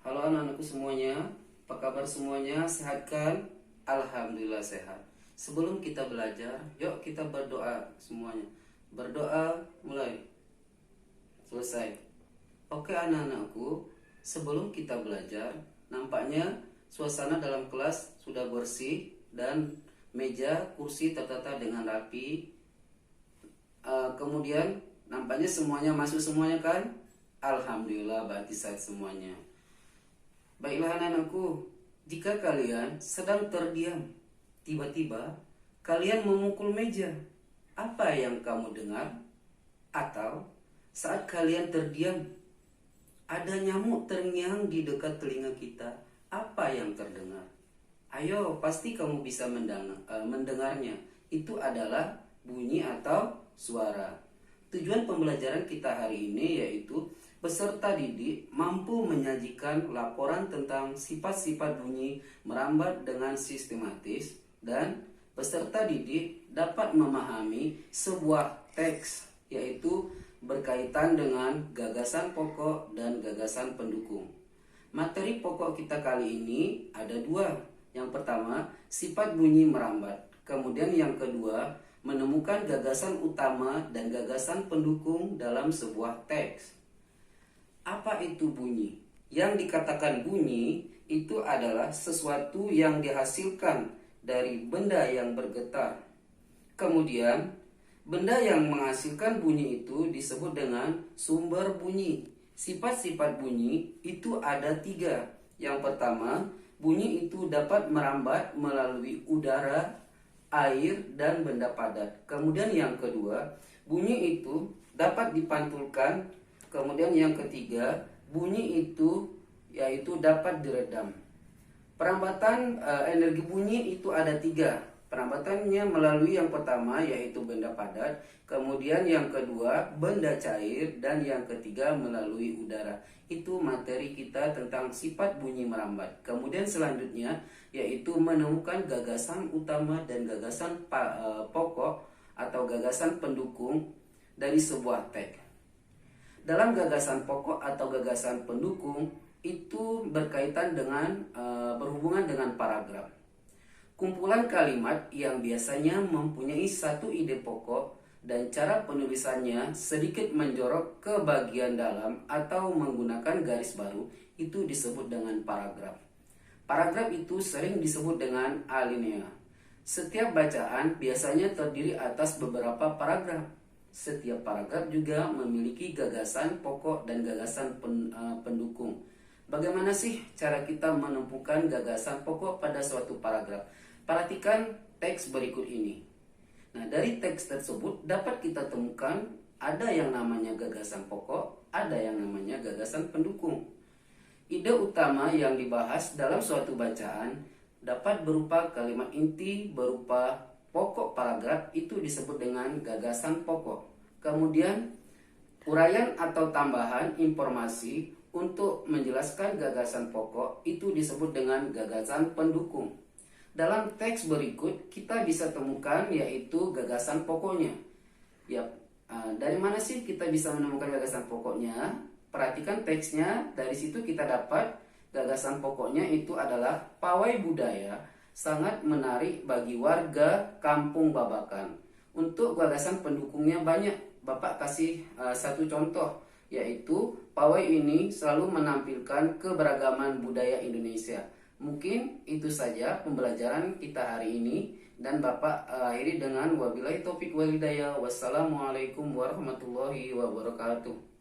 Halo anak-anakku semuanya, apa kabar semuanya? Sehat kan? Alhamdulillah sehat. Sebelum kita belajar, yuk kita berdoa semuanya. Berdoa mulai. Selesai. Oke anak-anakku, sebelum kita belajar, nampaknya suasana dalam kelas sudah bersih dan meja, kursi tertata dengan rapi. Kemudian nampaknya semuanya masuk semuanya kan? Alhamdulillah berarti sehat semuanya. Baiklah anak-anakku, jika kalian sedang terdiam, tiba-tiba kalian memukul meja, apa yang kamu dengar? Atau saat kalian terdiam, ada nyamuk terngiang di dekat telinga kita, apa yang terdengar? Ayo, pasti kamu bisa mendengarnya. Itu adalah bunyi atau suara. Tujuan pembelajaran kita hari ini yaitu peserta didik mampu menyajikan laporan tentang sifat-sifat bunyi merambat dengan sistematis dan peserta didik dapat memahami sebuah teks yaitu berkaitan dengan gagasan pokok dan gagasan pendukung. Materi pokok kita kali ini ada dua. Yang pertama, sifat bunyi merambat. Kemudian yang kedua, menemukan gagasan utama dan gagasan pendukung dalam sebuah teks. Apa itu bunyi? Yang dikatakan bunyi itu adalah sesuatu yang dihasilkan dari benda yang bergetar. Kemudian, benda yang menghasilkan bunyi itu disebut dengan sumber bunyi. Sifat-sifat bunyi itu ada tiga. Yang pertama, bunyi itu dapat merambat melalui udara, air, dan benda padat. Kemudian yang kedua, bunyi itu dapat dipantulkan. Kemudian yang ketiga, bunyi itu yaitu dapat diredam. Perambatan energi bunyi itu ada tiga. Perambatannya melalui yang pertama yaitu benda padat, kemudian yang kedua benda cair, dan yang ketiga melalui udara. Itu materi kita tentang sifat bunyi merambat. Kemudian selanjutnya yaitu menemukan gagasan utama dan gagasan pokok atau gagasan pendukung dari sebuah teks. Dalam gagasan pokok atau gagasan pendukung itu berkaitan dengan berhubungan dengan paragraf. Kumpulan kalimat yang biasanya mempunyai satu ide pokok dan cara penulisannya sedikit menjorok ke bagian dalam atau menggunakan garis baru itu disebut dengan paragraf. Paragraf itu sering disebut dengan alinea. Setiap bacaan biasanya terdiri atas beberapa paragraf. Setiap paragraf juga memiliki gagasan pokok dan gagasan pendukung. Bagaimana sih cara kita menemukan gagasan pokok pada suatu paragraf? Perhatikan teks berikut ini. Nah, dari teks tersebut dapat kita temukan ada yang namanya gagasan pokok, ada yang namanya gagasan pendukung. Ide utama yang dibahas dalam suatu bacaan dapat berupa kalimat inti, berupa pokok paragraf, itu disebut dengan gagasan pokok. Kemudian, uraian atau tambahan informasi untuk menjelaskan gagasan pokok itu disebut dengan gagasan pendukung. Dalam teks berikut kita bisa temukan yaitu gagasan pokoknya. Ya, dari mana sih kita bisa menemukan gagasan pokoknya? Perhatikan teksnya, dari situ kita dapat gagasan pokoknya itu adalah pawai budaya sangat menarik bagi warga Kampung Babakan. Untuk gagasan pendukungnya banyak. Bapak kasih satu contoh, yaitu pawai ini selalu menampilkan keberagaman budaya Indonesia. Mungkin itu saja pembelajaran kita hari ini, dan Bapak akhiri dengan wabillahi taufik wal hidayah. Wassalamualaikum warahmatullahi wabarakatuh.